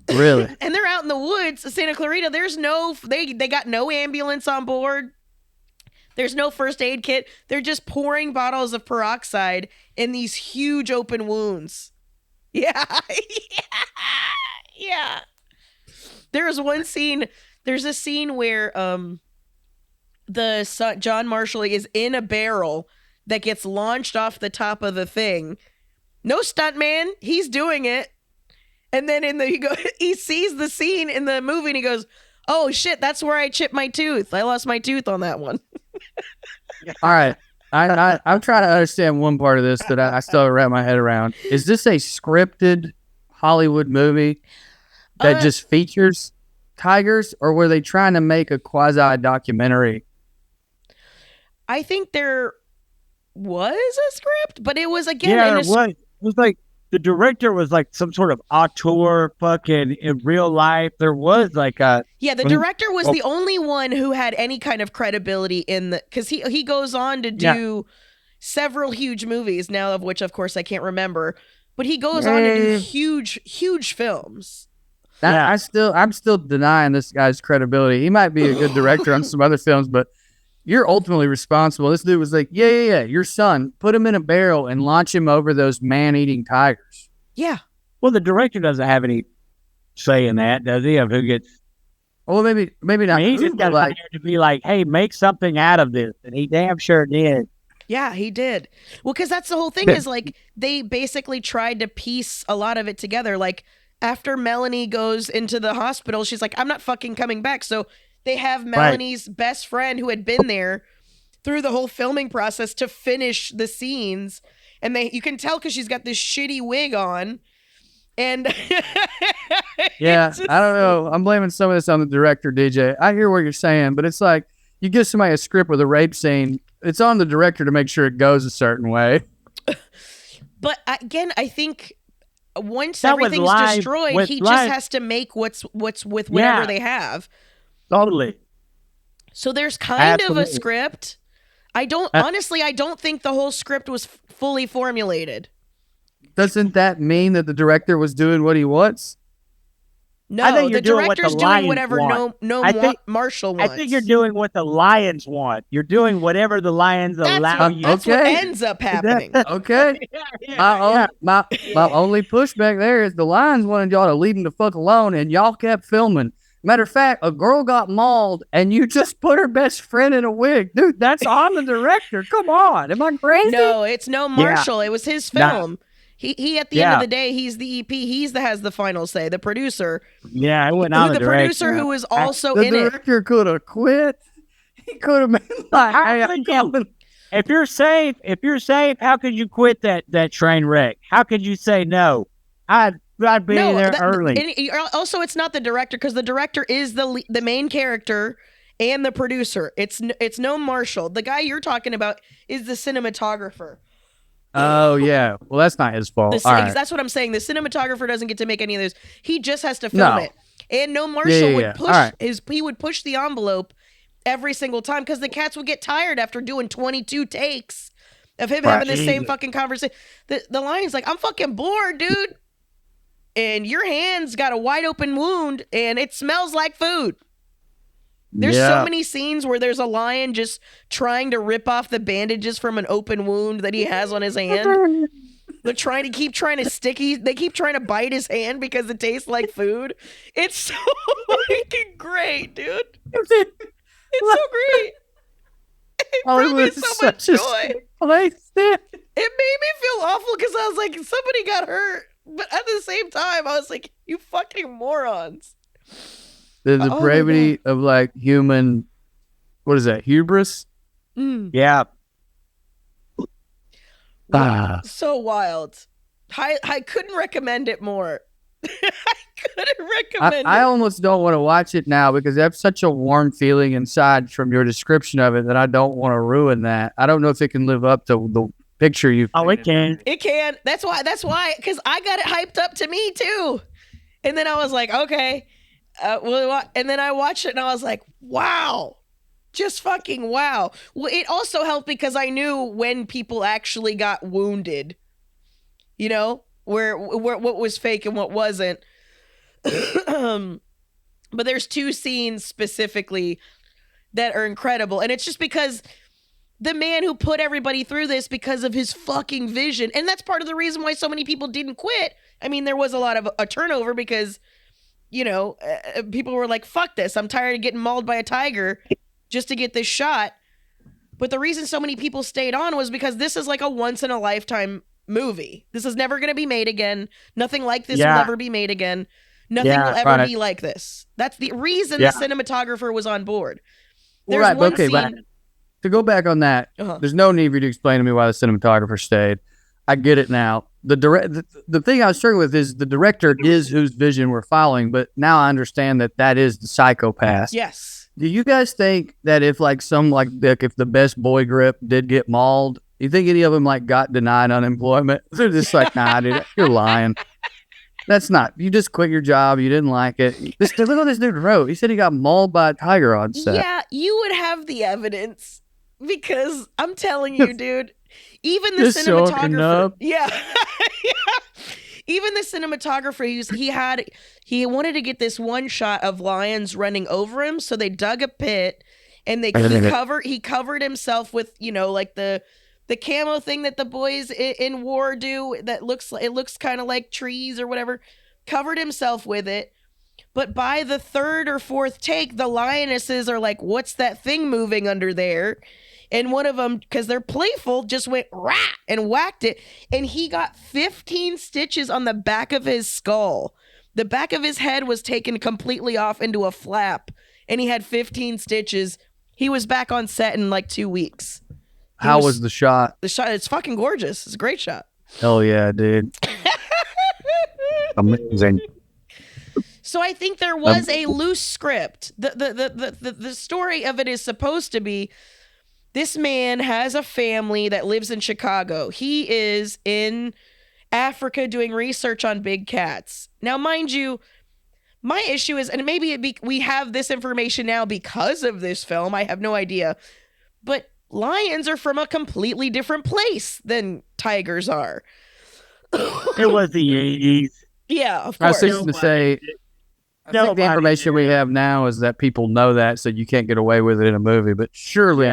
Really? And they're out in the woods, Santa Clarita. There's they got no ambulance on board. There's no first aid kit. They're just pouring bottles of peroxide in these huge open wounds. Yeah. Yeah. There's a scene where the son, John Marshall, is in a barrel that gets launched off the top of the thing. No stuntman. He's doing it. And then he sees the scene in the movie and he goes, oh shit, that's where I chipped my tooth. I lost my tooth on that one. All right. I'm trying to understand one part of this that I still wrap my head around. Is this a scripted Hollywood movie that just features tigers, or were they trying to make a quasi documentary? I think there was a script, but it was again. Yeah, it was like the director was like some sort of auteur fucking in real life. There was like a... Yeah, the director was the only one who had any kind of credibility in the... Because he goes on to do several huge movies, now of which, of course, I can't remember. But he goes on to do huge films. I'm still denying this guy's credibility. He might be a good director on some other films, but you're ultimately responsible. This dude was like, yeah, your son, put him in a barrel and launch him over those man-eating tigers. Yeah. Well, the director doesn't have any say in that, does he? Of who gets Well, maybe not. He just got like, hired to be like, hey, make something out of this, and he damn sure did. Yeah, he did. Well, because that's the whole thing is like they basically tried to piece a lot of it together. Like after Melanie goes into the hospital, she's like, I'm not fucking coming back. So they have Melanie's best friend who had been there through the whole filming process to finish the scenes. And you can tell because she's got this shitty wig on. And yeah, I don't know. I'm blaming some of this on the director, DJ. I hear what you're saying, but it's like you give somebody a script with a rape scene. It's on the director to make sure it goes a certain way. But again, I think once That was everything's live destroyed, with he live. just has to make what's with whatever Yeah. they have. Totally. So there's kind of a Absolutely. script. I don't think the whole script was fully formulated. Doesn't that mean that the director was doing what he wants? No, I think the you're doing what director's the doing Lions whatever want. I think- Marshall wants. I think you're doing what the Lions want. You're doing whatever the Lions allow you. That's what Okay. ends up happening. Okay. My only pushback there is the Lions wanted y'all to leave him the fuck alone, and y'all kept filming. Matter of fact, a girl got mauled, and you just put her best friend in a wig. Dude, that's on the director. Come on. Am I crazy? No, it's no Marshall. It was his film. He at the end Yeah. of the day, he's the EP. He's the has the final say. The producer, Yeah, I went on the the producer director. who was also The in it. director could have quit. He could have been like, How hey, could I'm you? coming. If you're safe, how could you quit that train wreck? How could you say no? I'd be there early. And also, it's not the director because the director is the main character and the producer. It's no Marshall. The guy you're talking about is the cinematographer. Oh, yeah. Well, that's not his fault. All right. That's what I'm saying. The cinematographer doesn't get to make any of those. He just has to film No. it. And no Marshall would push All right. he would push the envelope every single time because the cats would get tired after doing 22 takes of him having the same fucking conversation. The Lion's like, I'm fucking bored, dude. And your hand's got a wide open wound and it smells like food. There's so many scenes where there's a lion just trying to rip off the bandages from an open wound that he has on his hand. They're trying to stick. They keep trying to bite his hand because it tastes like food. It's so fucking great, dude. It's so great. It brought me so much joy. It made me feel awful because I was like, somebody got hurt. But at the same time, I was like, you fucking morons. The depravity of like human, what is that, hubris? Yeah. So wild. I couldn't recommend it more. I couldn't recommend it. I almost don't want to watch it now because I have such a warm feeling inside from your description of it that I don't want to ruin that. I don't know if it can live up to the picture you've It can. It can. That's why, because I got it hyped up to me too. And then I was like, okay. And then I watched it and I was like, wow. Just fucking wow. Well, it also helped because I knew when people actually got wounded, you know, where what was fake and what wasn't. But there's two scenes specifically that are incredible. And it's just because the man who put everybody through this because of his fucking vision. And that's part of the reason why so many people didn't quit. I mean, there was a lot of a turnover because, you know, people were like, fuck this. I'm tired of getting mauled by a tiger just to get this shot. But the reason so many people stayed on was because this is like a once in a lifetime movie. This is never going to be made again. Nothing like this will ever be made again. Nothing will ever be like this. That's the reason the cinematographer was on board. There's one scene. To go back on that, there's no need for you to explain to me why the cinematographer stayed. I get it now. The thing I was struggling with is the director is whose vision we're following, but now I understand that is the psychopath. Yes. Do you guys think that if like if the best boy grip did get mauled, you think any of them like got denied unemployment? They're just like, nah, dude, you're lying. That's not. You just quit your job. You didn't like it. Look what this dude wrote. He said he got mauled by a tiger on set. Yeah, you would have the evidence because I'm telling you, dude. Even the cinematographer. Yeah. Even the cinematographer, he wanted to get this one shot of lions running over him, so they dug a pit and he covered himself with, you know, like the camo thing that the boys in war do that looks kind of like trees or whatever. Covered himself with it, But by the third or fourth take, the lionesses are like, what's that thing moving under there? And one of them, because they're playful, just went rah and whacked it. And he got 15 stitches on the back of his skull. The back of his head was taken completely off into a flap, and he had 15 stitches. He was back on set in like 2 weeks. How was the shot? The shot, it's fucking gorgeous. It's a great shot. Hell yeah, dude. Amazing. So I think there was a loose script. The story of it is supposed to be, this man has a family that lives in Chicago. He is in Africa doing research on big cats. Now, mind you, my issue is, and maybe we have this information now because of this film, I have no idea, but lions are from a completely different place than tigers are. It was the 80s. Yeah, of I course. was to say, I think the information we have now is that people know that, so you can't get away with it in a movie. But surely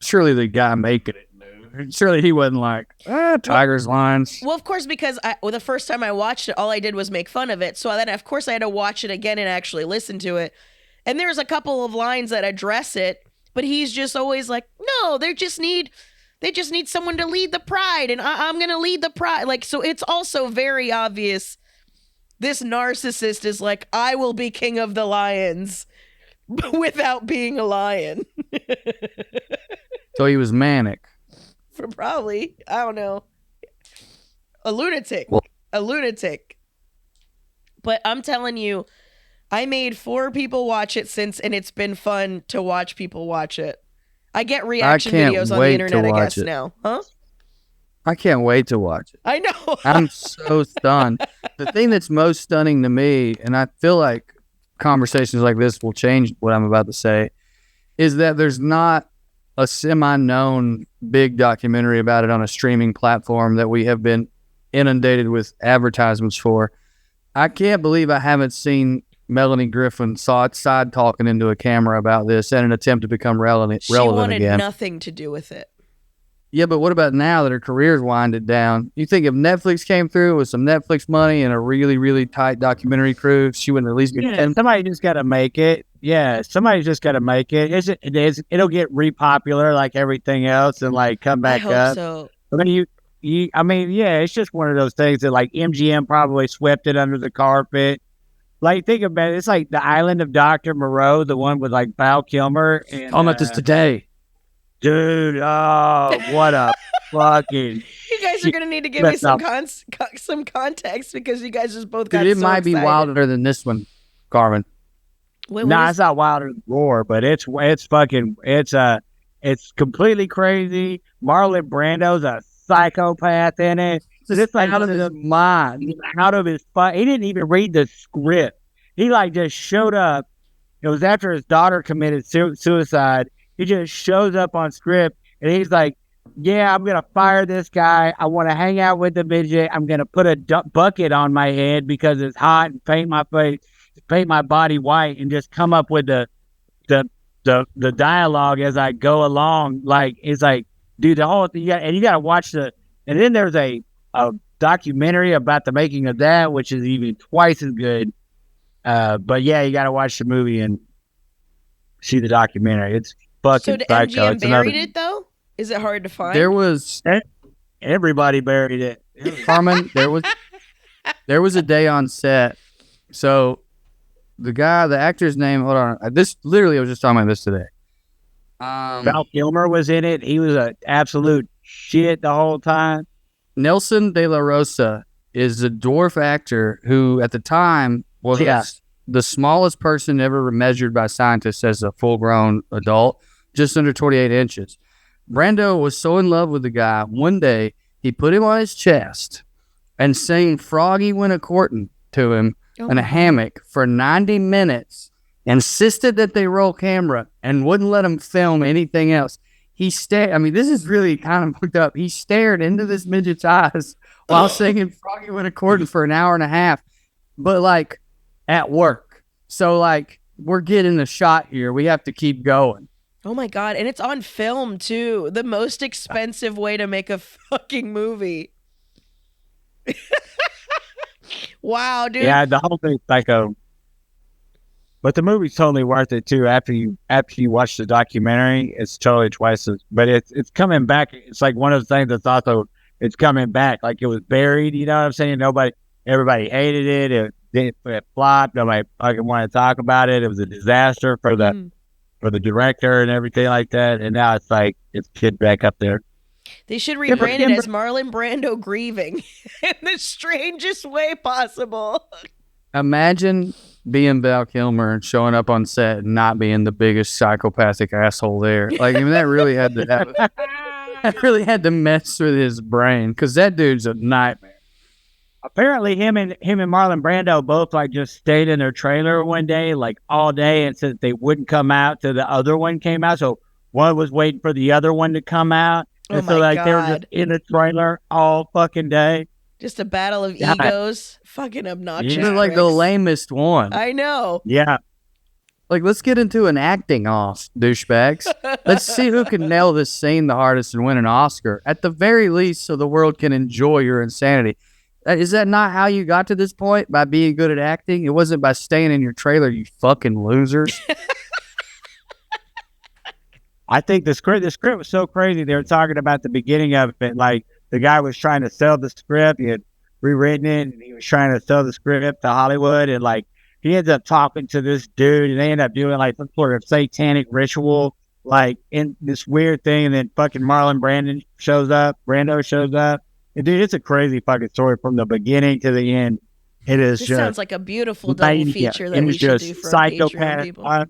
the guy making it knew. Surely he wasn't like, tigers, lions. Well, of course, because the first time I watched it, all I did was make fun of it. So then, of course, I had to watch it again and actually listen to it. And there's a couple of lines that address it, but he's just always like, no, they just need someone to lead the pride, and I'm going to lead the pride. Like, so it's also very obvious this narcissist is like, I will be king of the lions without being a lion. So he was manic. Probably. I don't know. A lunatic. A lunatic. But I'm telling you, I made 4 people watch it since, and it's been fun to watch people watch it. I get reaction videos on the internet, I guess, now. Huh? I can't wait to watch it. I know. I'm so stunned. The thing that's most stunning to me, and I feel like conversations like this will change what I'm about to say, is that there's not a semi-known big documentary about it on a streaming platform that we have been inundated with advertisements for. I can't believe I haven't seen Melanie Griffin side talking into a camera about this in an attempt to become relevant She wanted again. Nothing to do with it. Yeah, but what about now that her career's winded down? You think if Netflix came through with some Netflix money and a really, really tight documentary crew, she wouldn't at least get 10? Somebody just got to make it. Yeah, somebody's just got to make it. It'll get repopular like everything else and like come back I hope up. so. I mean, it's just one of those things that like MGM probably swept it under the carpet. Like, think about it. It's like The Island of Dr. Moreau, the one with like Val Kilmer. And, Talking about this today. Dude, oh, what a fucking... You guys are going to need to give me some context because you guys just both got Dude, it so might excited. be wilder than this one, Carmen. Wait, No, it's not Wilder than Roar, but it's completely crazy. Marlon Brando's a psychopath in it. It's like out of his mind, out of his fun. He didn't even read the script. He like just showed up. It was after his daughter committed suicide. He just shows up on script and he's like, yeah, I'm going to fire this guy. I want to hang out with the midget. I'm going to put a bucket on my head because it's hot and paint my face, paint my body white and just come up with the dialogue as I go along. Like, it's like, dude, the whole thing, you got to watch and then there's a documentary about the making of that, which is even twice as good. But yeah, you got to watch the movie and see the documentary. It's fucking So did psycho. MGM buried it though? Is it hard to find? There was everybody buried it. Carmen. There was a day on set. So the actor's name. Hold on. I was just talking about this today. Val Kilmer was in it. He was an absolute shit the whole time. Nelson De La Rosa is a dwarf actor who, at the time, was the smallest person ever measured by scientists as a full-grown adult, just under 28 inches. Brando was so in love with the guy, one day he put him on his chest and sang Froggy Went A-Courtin' to him in a hammock for 90 minutes, insisted that they roll camera and wouldn't let him film anything else. He stared. I mean, this is really kind of hooked up. He stared into this midget's eyes while singing Froggy Went A-Courtin' for an hour and a half, but like at work. So like we're getting a shot here. We have to keep going. Oh my God. And it's on film too. The most expensive way to make a fucking movie. Wow, dude. Yeah, the whole thing's psycho. But the movie's totally worth it too. After you watch the documentary, it's totally twice as. But it's coming back. It's like one of the things that's also it's coming back. Like it was buried. You know what I'm saying? Everybody hated it. It flopped. Nobody fucking wanted to talk about it. It was a disaster for the director and everything like that. And now it's like it's kid back up there. They should rebrand it as Marlon Brando grieving in the strangest way possible. Imagine being Val Kilmer and showing up on set and not being the biggest psychopathic asshole there. Like, I mean, that really had to mess with his brain because that dude's a nightmare. Apparently, him and Marlon Brando both like just stayed in their trailer one day, like all day, and said they wouldn't come out till the other one came out. So one was waiting for the other one to come out, and so like they were just in the trailer all fucking day. Just a battle of egos. Fucking obnoxious. You're like the lamest one. I know. Yeah. Like, let's get into an acting off, douchebags. Let's see who can nail this scene the hardest and win an Oscar. At the very least, so the world can enjoy your insanity. Is that not how you got to this point? By being good at acting? It wasn't by staying in your trailer, you fucking losers. I think the script was so crazy. They were talking about the beginning of it, like the guy was trying to sell the script. He had rewritten it, and he was trying to sell the script to Hollywood, and like he ends up talking to this dude, and they end up doing like some sort of satanic ritual, like in this weird thing, and then fucking Marlon Brando shows up. And dude, it's a crazy fucking story from the beginning to the end. It is this just sounds like a beautiful double feature that we should do for our Patreon people.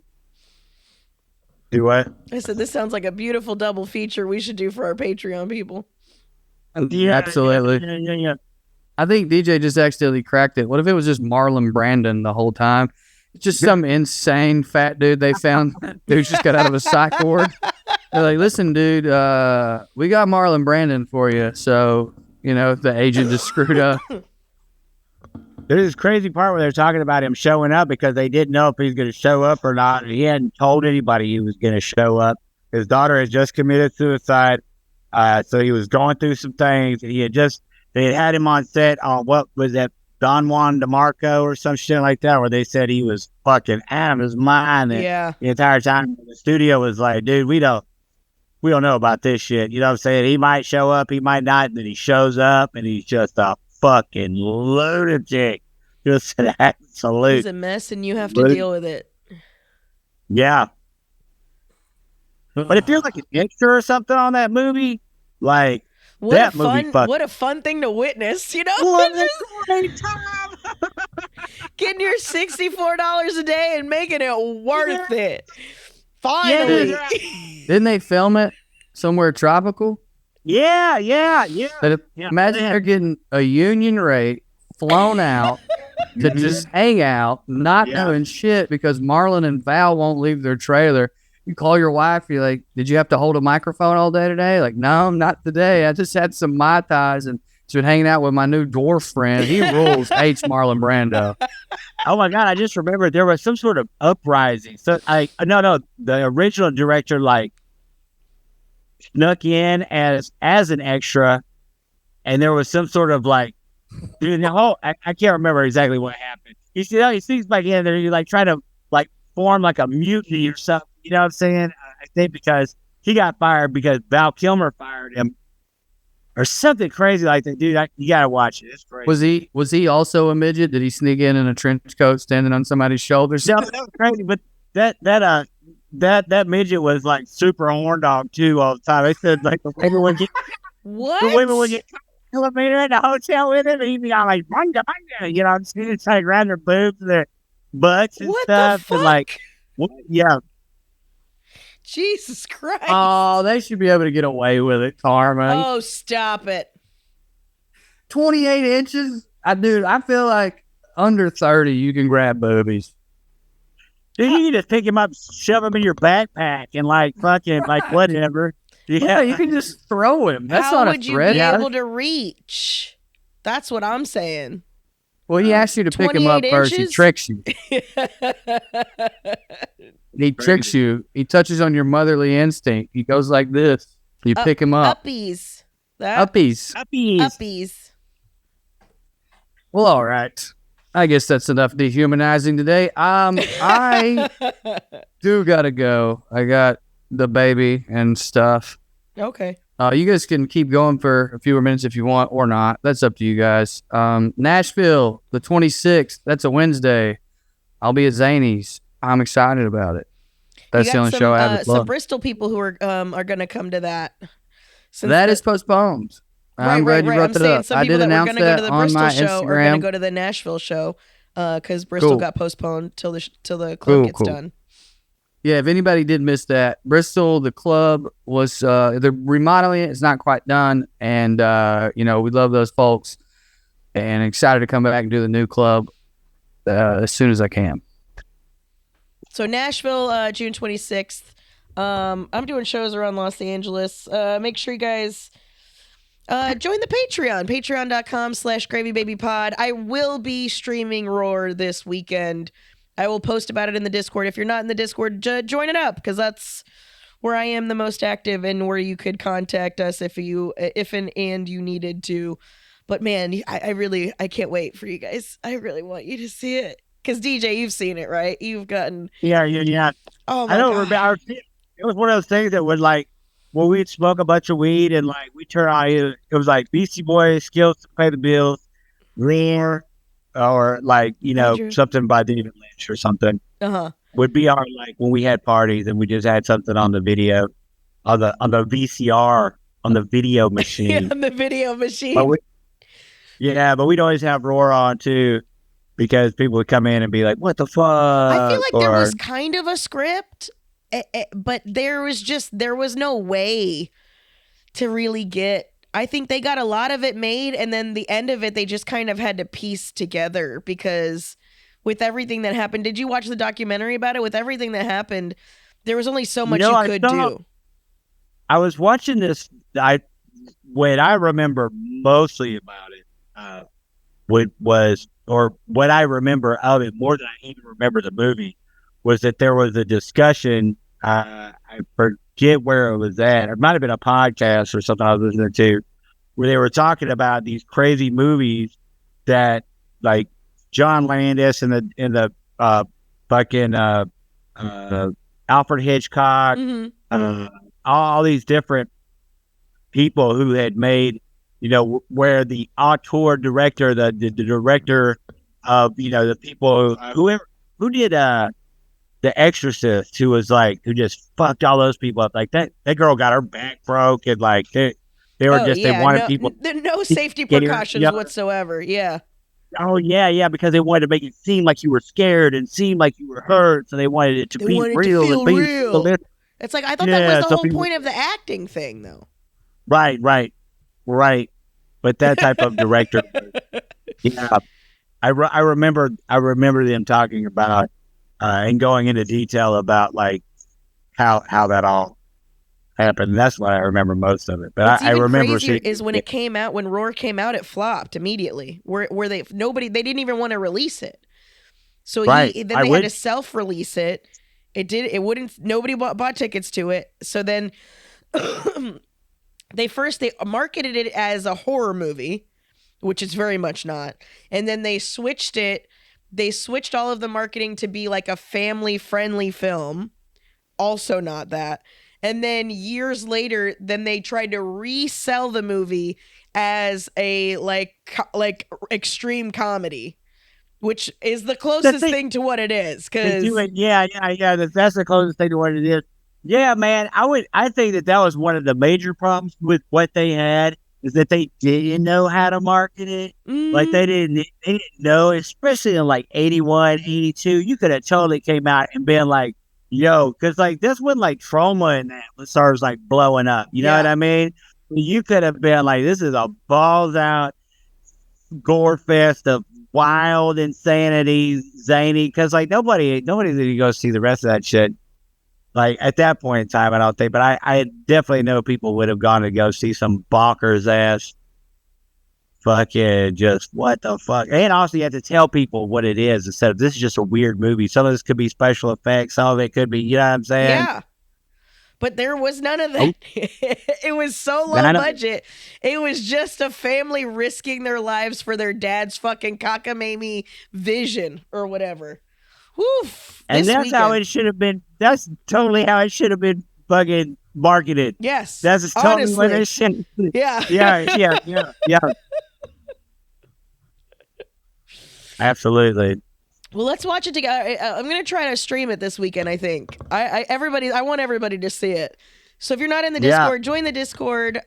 Do what? I said this sounds like a beautiful double feature we should do for our Patreon people. Yeah, absolutely. Yeah. I think DJ just accidentally cracked it. What if it was just Marlon Brandon the whole time? It's just some insane fat dude they found who's just got out of a psych ward. They're like, listen, dude, we got Marlon Brandon for you. So, you know, the agent just screwed up. There's this crazy part where they're talking about him showing up because they didn't know if he's going to show up or not. He hadn't told anybody he was going to show up. His daughter had just committed suicide. So he was going through some things. And they had him on set on what was that, Don Juan DeMarco or some shit like that, where they said he was fucking out of his mind. And the entire time the studio was like, dude, we don't know about this shit. You know what I'm saying? He might show up, he might not. And then he shows up and he's just a fucking lunatic. Just an absolute. He's a mess and you have to deal with it. Yeah. But if you're like an extra or something on that movie, like, that movie what a fun thing to witness, you know? Getting your $64 a day and making it worth it. Finally. Yeah. Didn't they film it somewhere tropical? Yeah. Imagine they're getting a union rate, flown out to just hang out, not doing shit because Marlon and Val won't leave their trailer. You call your wife, you're like, did you have to hold a microphone all day today? Like, no, not today. I just had some Mai Tais and just been hanging out with my new dwarf friend. He rules, hates Marlon Brando. Oh my God, I just remembered there was some sort of uprising. So the original director like snuck in as an extra, and there was some sort of like, dude, I can't remember exactly what happened. He seems like in there, you like trying to like form like a mutiny or something. You know what I'm saying? I think because he got fired because Val Kilmer fired him or something crazy like that. Dude, you got to watch it. It's crazy. Was he also a midget? Did he sneak in a trench coat standing on somebody's shoulders? No, that was crazy. But that midget was like super horn dog too all the time. They said like the women would get elevator at the hotel with him, and he'd be all like banga banga, you know what I'm saying? It's like around their boobs and their butts and stuff. And like, yeah. Jesus Christ. Oh, they should be able to get away with it, Carmen. Oh, stop it. 28 inches? Dude, I feel like under 30, you can grab boobies. Dude, you need to pick him up, shove him in your backpack, and like fucking like whatever. Yeah, you can just throw him. That's not a threat. How would you be able to reach? That's what I'm saying. Well, he asks you to pick him up first. He tricks you. He tricks you. He touches on your motherly instinct. He goes like this. You pick him up. Uppies. Uppies. Well, all right. I guess that's enough dehumanizing today. I do gotta go. I got the baby and stuff. Okay. You guys can keep going for a few more minutes if you want or not. That's up to you guys. Nashville, the 26th. That's a Wednesday. I'll be at Zany's. I'm excited about it. That's the only show I have to some plug. Bristol people who are going to come to that. That is postponed. I'm glad you brought that up. Some I people did that were announce going to go to that the on Bristol my show are going to Instagram. go to the Nashville show because Bristol got postponed till the club gets done. Yeah, if anybody did miss that, Bristol, the club was they're remodeling it. It's not quite done, and we love those folks, and excited to come back and do the new club as soon as I can. So Nashville, June 26th. I'm doing shows around Los Angeles. Make sure you guys join the Patreon, patreon.com/gravybabypod. I will be streaming Roar this weekend. I will post about it in the Discord. If you're not in the Discord, join it up because that's where I am the most active and where you could contact us if you needed to. But man, I can't wait for you guys. I really want you to see it because DJ, you've seen it, right? You've gotten Yeah. Oh my I don't God. remember. It was one of those things that would like when we'd smoke a bunch of weed and like we turn on it was like Beastie Boys, Skills to Pay the Bills, Roar, or like Andrew. something by David Lynch or something. Would be our like when we had parties and we just had something on the video, on the VCR, on the video machine. On the video machine. But we'd always have Roar on too, because people would come in and be like, "What the fuck?" I feel like there was kind of a script, but there was no way to really get. I think they got a lot of it made, and then the end of it, they just kind of had to piece together because with everything that happened, did you watch the documentary about it? With everything that happened, there was only so much you could do. I was watching this. What I remember mostly about it, what I remember of it more than I even remember the movie, was that there was a discussion. I forget where it was at. It might have been a podcast or something I was listening to, where they were talking about these crazy movies that, like John Landis and the fucking Alfred Hitchcock, all these different people who had made, where the auteur director, the director of, the people who did The Exorcist, who just fucked all those people up. Like that girl got her back broke, and like they wanted people. No safety precautions whatsoever. Yeah. Oh yeah, because they wanted to make it seem like you were scared and seem like you were hurt, so they wanted it to be real and be real. It's like I thought that was the whole point of the acting thing, though. Right. But that type of director, yeah, I remember them talking about and going into detail about like how that all happened. That's what I remember most of it. But I remember is when it came out, when Roar came out, it flopped immediately. Where they didn't even want to release it. So they had to self-release it. Nobody bought tickets to it. So then they marketed it as a horror movie, which it's very much not. And then they switched all of the marketing to be like a family-friendly film. Also not that. And then years later, they tried to resell the movie as a like extreme comedy, which is the closest thing to what it is. That's the closest thing to what it is. Yeah, man, I think that was one of the major problems with what they had, is that they didn't know how to market it. Like they didn't know, especially in like 81, 82. You could have totally came out and been like, yo, because like this when like Trauma and that starts like blowing up. You know what I mean? You could have been like, this is a balls out gore fest of wild insanity, zany. Because like nobody's gonna go see the rest of that shit. Like at that point in time, I don't think. But I definitely know people would have gone to go see some bonkers ass fucking just what the fuck. And also you have to tell people what it is instead of this is just a weird movie. Some of this could be special effects. Some of it could be, you know what I'm saying? Yeah. But there was none of that. It was so low budget. It was just a family risking their lives for their dad's fucking cockamamie vision or whatever. Woof. And that's how it should have been. That's totally how it should have been fucking marketed. Yes. That's totally what it should. Yeah. Yeah. Absolutely. Well, let's watch it together. I'm gonna try to stream it this weekend. I think I want everybody to see it. So if you're not in the Discord, join the Discord.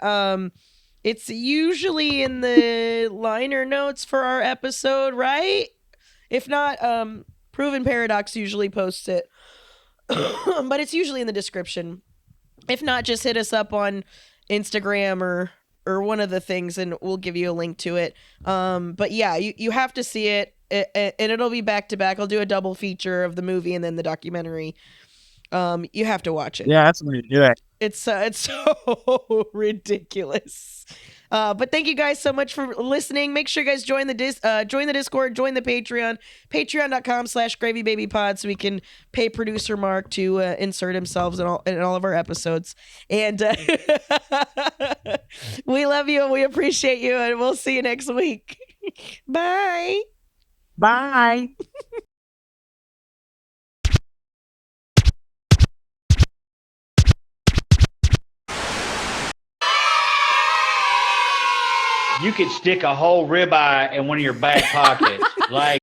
It's usually in the liner notes for our episode, right? If not, Proven Paradox usually posts it, but it's usually in the description. If not, just hit us up on Instagram or one of the things, and we'll give you a link to it. But yeah, you have to see it. And it'll be back to back. I'll do a double feature of the movie and then the documentary. You have to watch it. Yeah, that's the way to do it. It's so ridiculous. But thank you guys so much for listening. Make sure you guys join the Discord, join the Patreon, patreon.com/gravybabypod, so we can pay producer Mark to insert himself in all of our episodes. And we love you and we appreciate you, and we'll see you next week. Bye. Bye. You could stick a whole ribeye in one of your back pockets. Like,